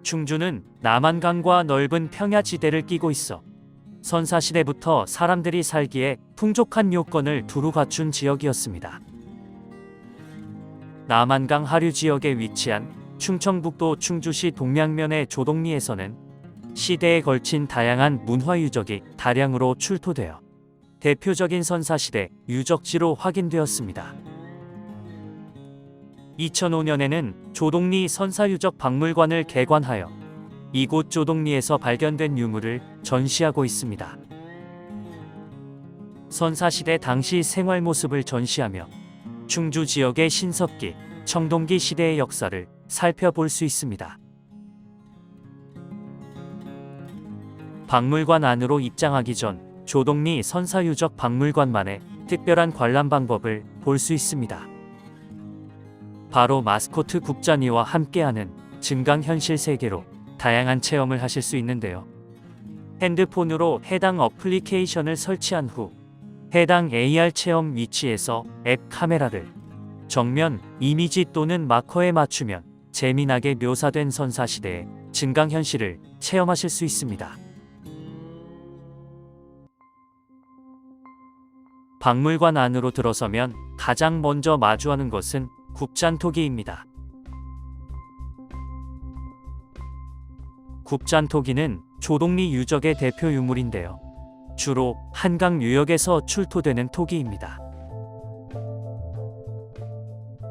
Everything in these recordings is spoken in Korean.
충주는 남한강과 넓은 평야지대를 끼고 있어 선사시대부터 사람들이 살기에 풍족한 요건을 두루 갖춘 지역이었습니다. 남한강 하류 지역에 위치한 충청북도 충주시 동량면의 조동리에서는 시대에 걸친 다양한 문화 유적이 다량으로 출토되어 대표적인 선사시대 유적지로 확인되었습니다. 2005년에는 조동리 선사유적 박물관을 개관하여 이곳 조동리에서 발견된 유물을 전시하고 있습니다. 선사시대 당시 생활 모습을 전시하며 충주 지역의 신석기, 청동기 시대의 역사를 살펴볼 수 있습니다. 박물관 안으로 입장하기 전 조동리 선사유적 박물관만의 특별한 관람 방법을 볼 수 있습니다. 바로 마스코트 국자니와 함께하는 증강현실 세계로 다양한 체험을 하실 수 있는데요. 핸드폰으로 해당 어플리케이션을 설치한 후 해당 AR 체험 위치에서 앱 카메라를 정면 이미지 또는 마커에 맞추면 재미나게 묘사된 선사시대의 증강현실을 체험하실 수 있습니다. 박물관 안으로 들어서면 가장 먼저 마주하는 것은 굽잔토기입니다. 굽잔토기는 조동리 유적의 대표 유물인데요. 주로 한강 유역에서 출토되는 토기입니다.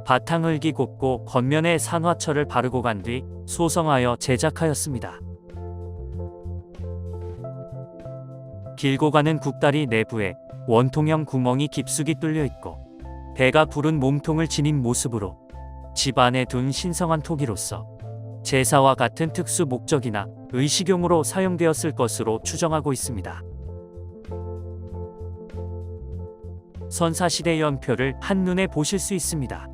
바탕을 깃고 겉면에 산화철을 바르고 간 뒤 소성하여 제작하였습니다. 길고 가는 굽다리 내부에 원통형 구멍이 깊숙이 뚫려 있고 배가 부른 몸통을 지닌 모습으로 집 안에 둔 신성한 토기로서 제사와 같은 특수 목적이나 의식용으로 사용되었을 것으로 추정하고 있습니다. 선사시대 연표를 한눈에 보실 수 있습니다.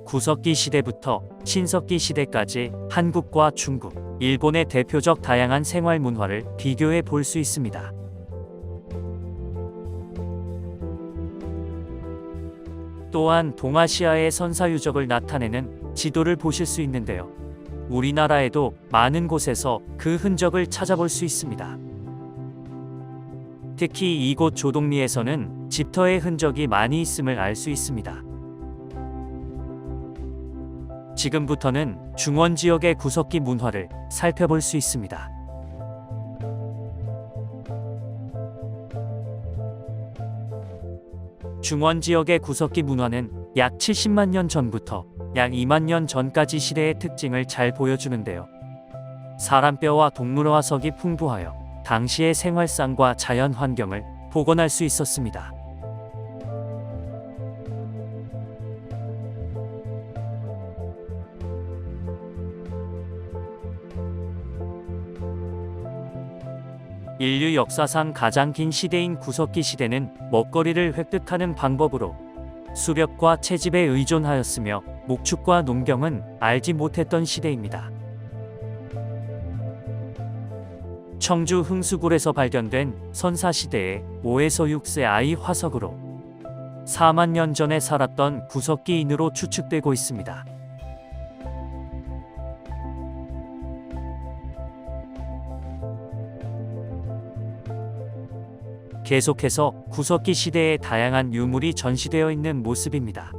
구석기 시대부터 신석기 시대까지 한국과 중국, 일본의 대표적 다양한 생활 문화를 비교해 볼 수 있습니다. 또한 동아시아의 선사유적을 나타내는 지도를 보실 수 있는데요. 우리나라에도 많은 곳에서 그 흔적을 찾아볼 수 있습니다. 특히 이곳 조동리에서는 집터의 흔적이 많이 있음을 알 수 있습니다. 지금부터는 중원 지역의 구석기 문화를 살펴볼 수 있습니다. 중원 지역의 구석기 문화는 약 70만 년 전부터 약 2만 년 전까지 시대의 특징을 잘 보여주는데요. 사람뼈와 동물 화석이 풍부하여 당시의 생활상과 자연 환경을 복원할 수 있었습니다. 인류 역사상 가장 긴 시대인 구석기 시대는 먹거리를 획득하는 방법으로 수렵과 채집에 의존하였으며 목축과 농경은 알지 못했던 시대입니다. 청주 흥수굴에서 발견된 선사시대의 5에서 6세 아이 화석으로 4만 년 전에 살았던 구석기인으로 추측되고 있습니다. 계속해서 구석기 시대의 다양한 유물이 전시되어 있는 모습입니다.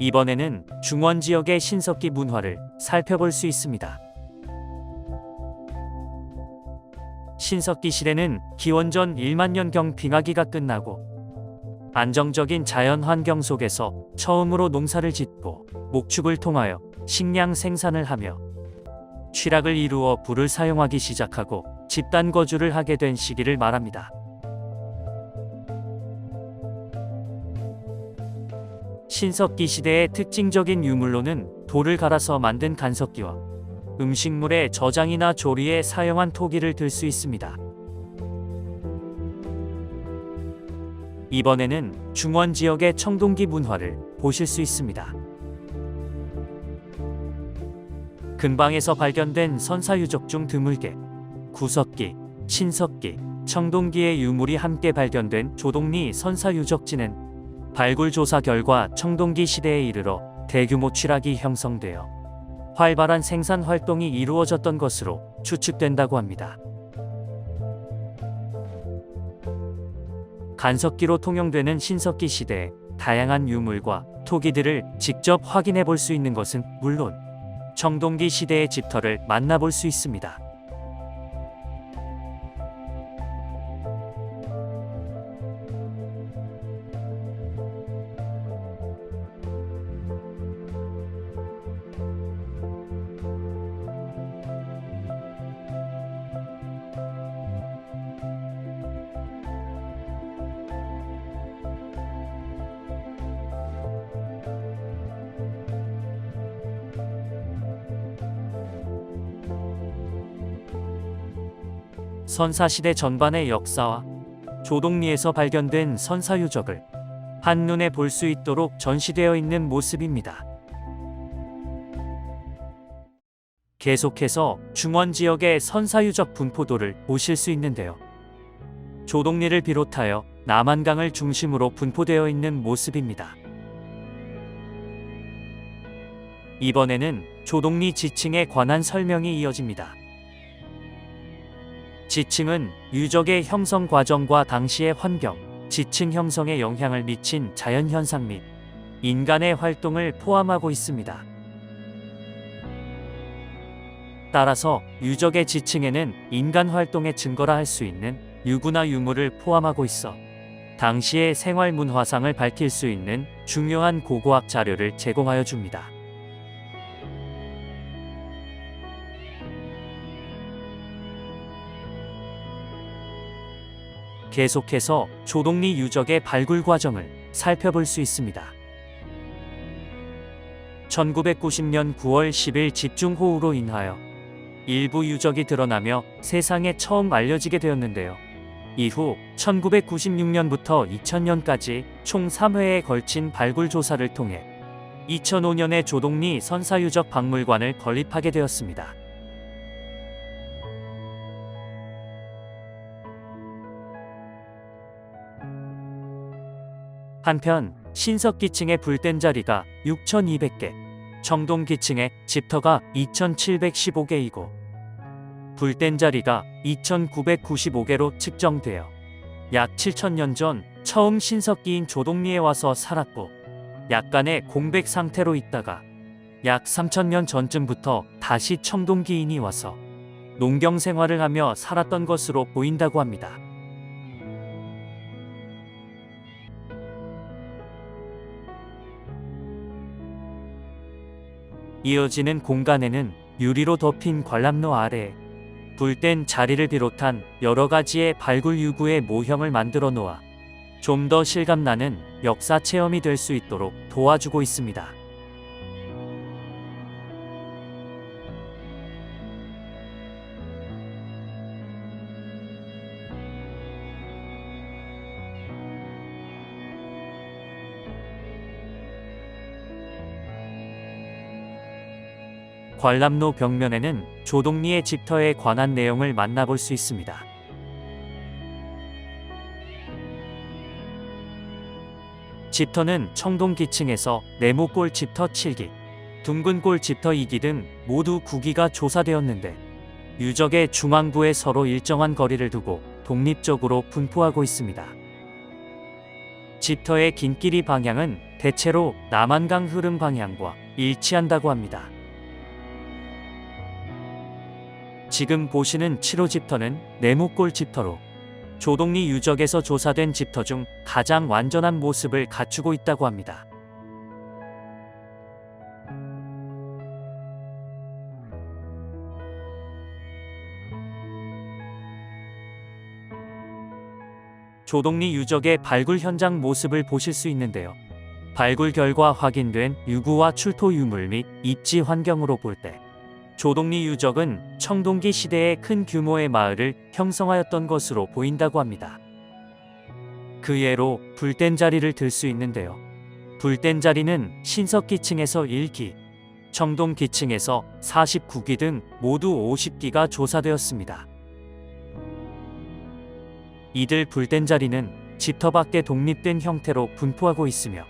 이번에는 중원 지역의 신석기 문화를 살펴볼 수 있습니다. 신석기 시대는 기원전 1만 년경 빙하기가 끝나고 안정적인 자연 환경 속에서 처음으로 농사를 짓고 목축을 통하여 식량 생산을 하며 취락을 이루어 불을 사용하기 시작하고 집단 거주를 하게 된 시기를 말합니다. 신석기 시대의 특징적인 유물로는 돌을 갈아서 만든 간석기와 음식물의 저장이나 조리에 사용한 토기를 들 수 있습니다. 이번에는 중원 지역의 청동기 문화를 보실 수 있습니다. 근방에서 발견된 선사유적 중 드물게 구석기, 신석기, 청동기의 유물이 함께 발견된 조동리 선사유적지는 발굴 조사 결과 청동기 시대에 이르러 대규모 취락이 형성되어 활발한 생산 활동이 이루어졌던 것으로 추측된다고 합니다. 간석기로 통용되는 신석기 시대의 다양한 유물과 토기들을 직접 확인해 볼 수 있는 것은 물론 청동기 시대의 집터를 만나볼 수 있습니다. 선사시대 전반의 역사와 조동리에서 발견된 선사유적을 한눈에 볼 수 있도록 전시되어 있는 모습입니다. 계속해서 중원 지역의 선사유적 분포도를 보실 수 있는데요. 조동리를 비롯하여 남한강을 중심으로 분포되어 있는 모습입니다. 이번에는 조동리 지층에 관한 설명이 이어집니다. 지층은 유적의 형성 과정과 당시의 환경, 지층 형성에 영향을 미친 자연현상 및 인간의 활동을 포함하고 있습니다. 따라서 유적의 지층에는 인간 활동의 증거라 할 수 있는 유구나 유물을 포함하고 있어 당시의 생활 문화상을 밝힐 수 있는 중요한 고고학 자료를 제공하여 줍니다. 계속해서 조동리 유적의 발굴 과정을 살펴볼 수 있습니다. 1990년 9월 10일 집중호우로 인하여 일부 유적이 드러나며 세상에 처음 알려지게 되었는데요. 이후 1996년부터 2000년까지 총 3회에 걸친 발굴 조사를 통해 2005년에 조동리 선사유적 박물관을 건립하게 되었습니다. 한편 신석기층의 불된 자리가 6,200개, 청동기층의 집터가 2,715개이고 불된 자리가 2,995개로 측정되어 약 7,000년 전 처음 신석기인 조동리에 와서 살았고 약간의 공백 상태로 있다가 약 3,000년 전쯤부터 다시 청동기인이 와서 농경 생활을 하며 살았던 것으로 보인다고 합니다. 이어지는 공간에는 유리로 덮인 관람로 아래에 불된 자리를 비롯한 여러 가지의 발굴 유구의 모형을 만들어 놓아 좀 더 실감나는 역사 체험이 될 수 있도록 도와주고 있습니다. 관람로 벽면에는 조동리의 집터에 관한 내용을 만나볼 수 있습니다. 집터는 청동기층에서 네모골 집터 7기, 둥근골 집터 2기 등 모두 9기가 조사되었는데 유적의 중앙부에 서로 일정한 거리를 두고 독립적으로 분포하고 있습니다. 집터의 긴 길이 방향은 대체로 남한강 흐름 방향과 일치한다고 합니다. 지금 보시는 7호 집터는 네모골 집터로 조동리 유적에서 조사된 집터 중 가장 완전한 모습을 갖추고 있다고 합니다. 조동리 유적의 발굴 현장 모습을 보실 수 있는데요. 발굴 결과 확인된 유구와 출토 유물 및 입지 환경으로 볼 때 조동리 유적은 청동기 시대에 큰 규모의 마을을 형성하였던 것으로 보인다고 합니다. 그 예로 불뗀자리를 들 수 있는데요. 불뗀자리는 신석기층에서 1기, 청동기층에서 49기 등 모두 50기가 조사되었습니다. 이들 불뗀자리는 집터 밖에 독립된 형태로 분포하고 있으며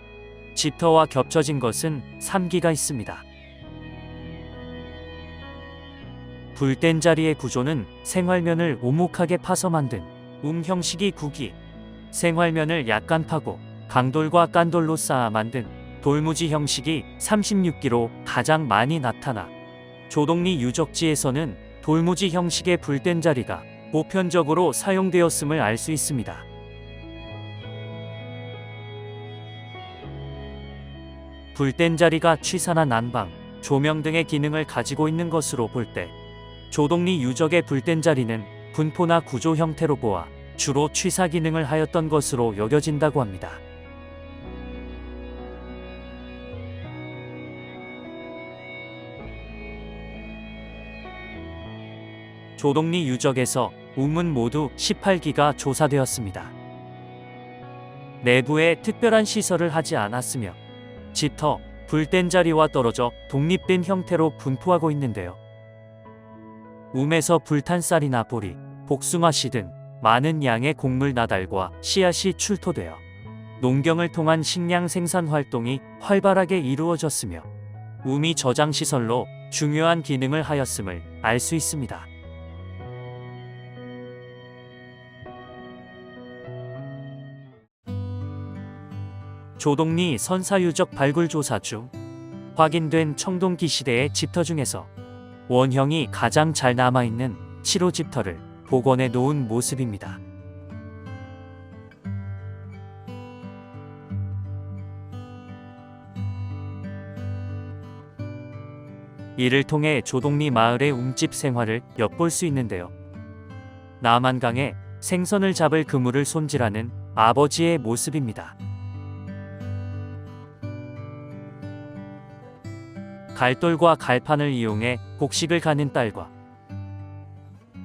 집터와 겹쳐진 것은 3기가 있습니다. 불뗀자리의 구조는 생활면을 오목하게 파서 만든 형식이 9기, 생활면을 약간 파고 강돌과 깐돌로 쌓아 만든 돌무지 형식이 36기로 가장 많이 나타나 조동리 유적지에서는 돌무지 형식의 불뗀자리가 보편적으로 사용되었음을 알 수 있습니다. 불뗀자리가 취사나 난방, 조명 등의 기능을 가지고 있는 것으로 볼 때 조동리 유적의 불뗀자리는 분포나 구조 형태로 보아 주로 취사 기능을 하였던 것으로 여겨진다고 합니다. 조동리 유적에서 우문 모두 18기가 조사되었습니다. 내부에 특별한 시설을 하지 않았으며 집터, 불뗀자리와 떨어져 독립된 형태로 분포하고 있는데요. 움에서 불탄 쌀이나 보리, 복숭아씨 등 많은 양의 곡물 나달과 씨앗이 출토되어 농경을 통한 식량 생산 활동이 활발하게 이루어졌으며 우미 저장시설로 중요한 기능을 하였음을 알 수 있습니다. 조동리 선사유적 발굴조사 중 확인된 청동기 시대의 집터 중에서 원형이 가장 잘 남아있는 7호 집터를 복원해 놓은 모습입니다. 이를 통해 조동리 마을의 움집 생활을 엿볼 수 있는데요. 남한강에 생선을 잡을 그물을 손질하는 아버지의 모습입니다. 갈돌과 갈판을 이용해 곡식을 가는 딸과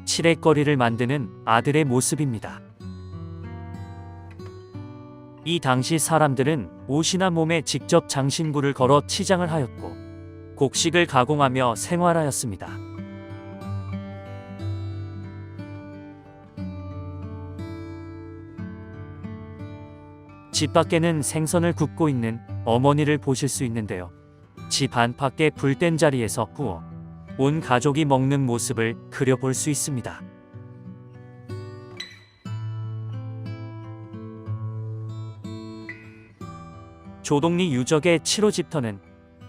칠해거리를 만드는 아들의 모습입니다. 이 당시 사람들은 옷이나 몸에 직접 장신구를 걸어 치장을 하였고 곡식을 가공하며 생활하였습니다. 집 밖에는 생선을 굽고 있는 어머니를 보실 수 있는데요. 집 안팎의 불뗀자리에서 구워 온 가족이 먹는 모습을 그려볼 수 있습니다. 조동리 유적의 7호 집터는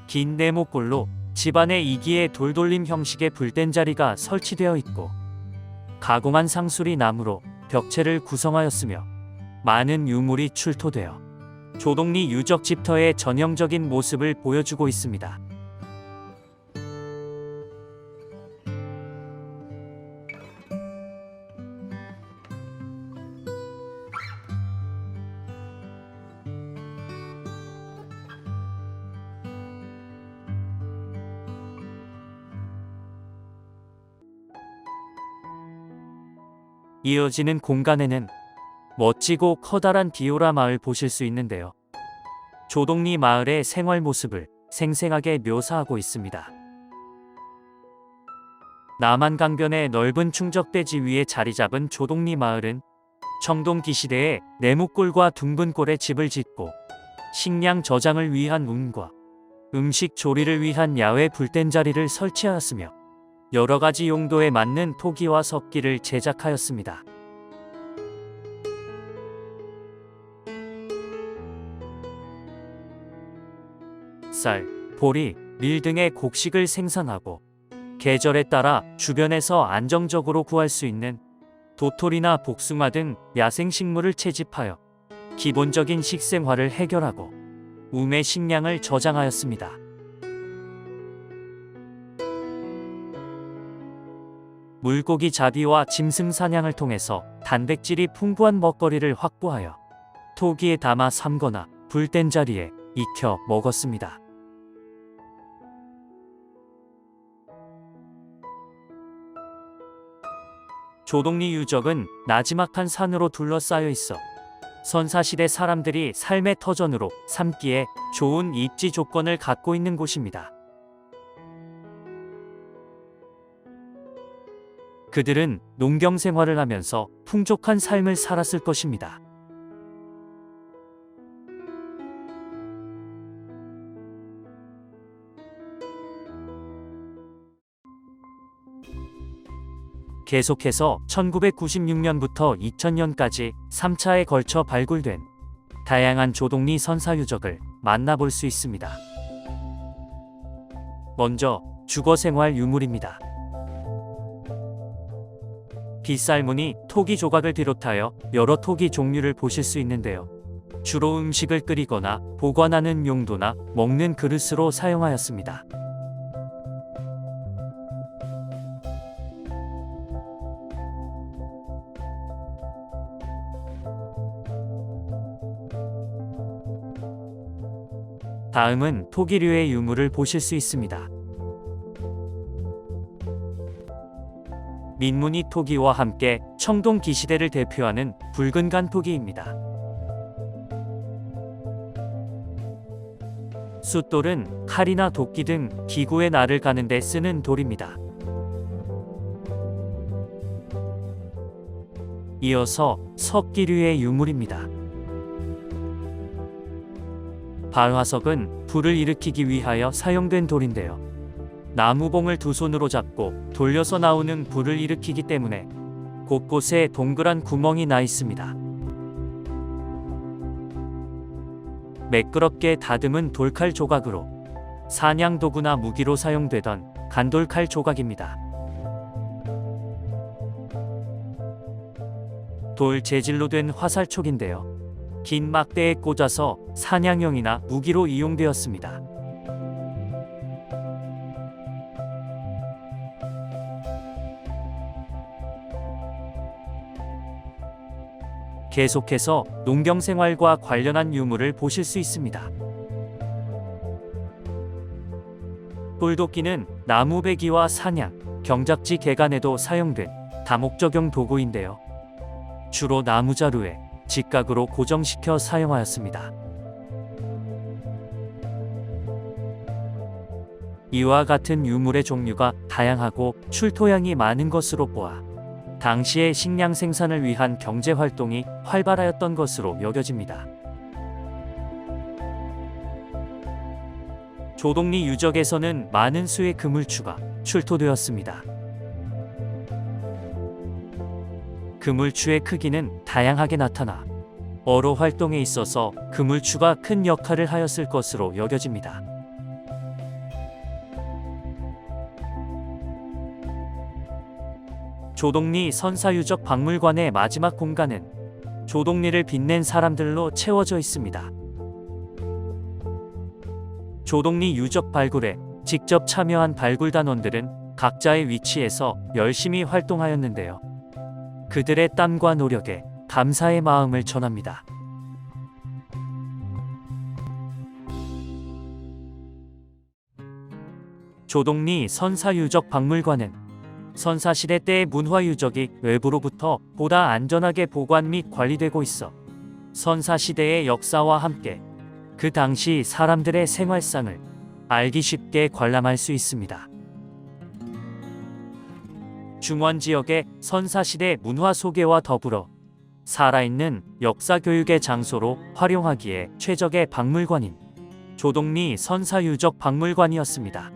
긴 네모꼴로 집안의 2기의 돌돌림 형식의 불뗀자리가 설치되어 있고 가공한 상수리 나무로 벽체를 구성하였으며 많은 유물이 출토되어 조동리 유적 집터의 전형적인 모습을 보여주고 있습니다. 이어지는 공간에는 멋지고 커다란 디오라 마을 보실 수 있는데요. 조동리 마을의 생활 모습을 생생하게 묘사하고 있습니다. 남한강변의 넓은 충적대지 위에 자리 잡은 조동리 마을은 청동기 시대에 네모꼴과 둥근꼴의 집을 짓고 식량 저장을 위한 움과 음식 조리를 위한 야외 불뗀자리를 설치하였으며 여러 가지 용도에 맞는 토기와 석기를 제작하였습니다. 쌀, 보리, 밀 등의 곡식을 생산하고 계절에 따라 주변에서 안정적으로 구할 수 있는 도토리나 복숭아 등 야생식물을 채집하여 기본적인 식생활을 해결하고 움의 식량을 저장하였습니다. 물고기 잡이와 짐승 사냥을 통해서 단백질이 풍부한 먹거리를 확보하여 토기에 담아 삶거나 불뗀자리에 익혀 먹었습니다. 조동리 유적은 나지막한 산으로 둘러싸여 있어 선사시대 사람들이 삶의 터전으로 삼기에 좋은 입지 조건을 갖고 있는 곳입니다. 그들은 농경 생활을 하면서 풍족한 삶을 살았을 것입니다. 계속해서 1996년부터 2000년까지 3차에 걸쳐 발굴된 다양한 조동리 선사유적을 만나볼 수 있습니다. 먼저 주거생활 유물입니다. 빗살무늬 토기 조각을 비롯하여 여러 토기 종류를 보실 수 있는데요. 주로 음식을 끓이거나 보관하는 용도나 먹는 그릇으로 사용하였습니다. 다음은 토기류의 유물을 보실 수 있습니다. 민무늬 토기와 함께 청동 기시대를 대표하는 붉은 간 토기입니다. 숫돌은 칼이나 도끼 등 기구의 날을 가는 데 쓰는 돌입니다. 이어서 석기류의 유물입니다. 발화석은 불을 일으키기 위하여 사용된 돌인데요. 나무봉을 두 손으로 잡고 돌려서 나오는 불을 일으키기 때문에 곳곳에 동그란 구멍이 나 있습니다. 매끄럽게 다듬은 돌칼 조각으로 사냥 도구나 무기로 사용되던 간돌칼 조각입니다. 돌 재질로 된 화살촉인데요. 긴 막대에 꽂아서 사냥용이나 무기로 이용되었습니다. 계속해서 농경생활과 관련한 유물을 보실 수 있습니다. 돌도끼는 나무배기와 사냥, 경작지 개간에도 사용된 다목적용 도구인데요. 주로 나무자루에 직각으로 고정시켜 사용하였습니다. 이와 같은 유물의 종류가 다양하고 출토량이 많은 것으로 보아 당시의 식량 생산을 위한 경제활동이 활발하였던 것으로 여겨집니다. 조동리 유적에서는 많은 수의 그물추가 출토되었습니다. 그물추의 크기는 다양하게 나타나 어로 활동에 있어서 그물추가 큰 역할을 하였을 것으로 여겨집니다. 조동리 선사유적 박물관의 마지막 공간은 조동리를 빛낸 사람들로 채워져 있습니다. 조동리 유적 발굴에 직접 참여한 발굴단원들은 각자의 위치에서 열심히 활동하였는데요. 그들의 땀과 노력에 감사의 마음을 전합니다. 조동리 선사유적 박물관은 선사시대 때의 문화유적이 외부로부터 보다 안전하게 보관 및 관리되고 있어 선사시대의 역사와 함께 그 당시 사람들의 생활상을 알기 쉽게 관람할 수 있습니다. 중원 지역의 선사시대 문화 소개와 더불어 살아있는 역사 교육의 장소로 활용하기에 최적의 박물관인 조동리 선사유적 박물관이었습니다.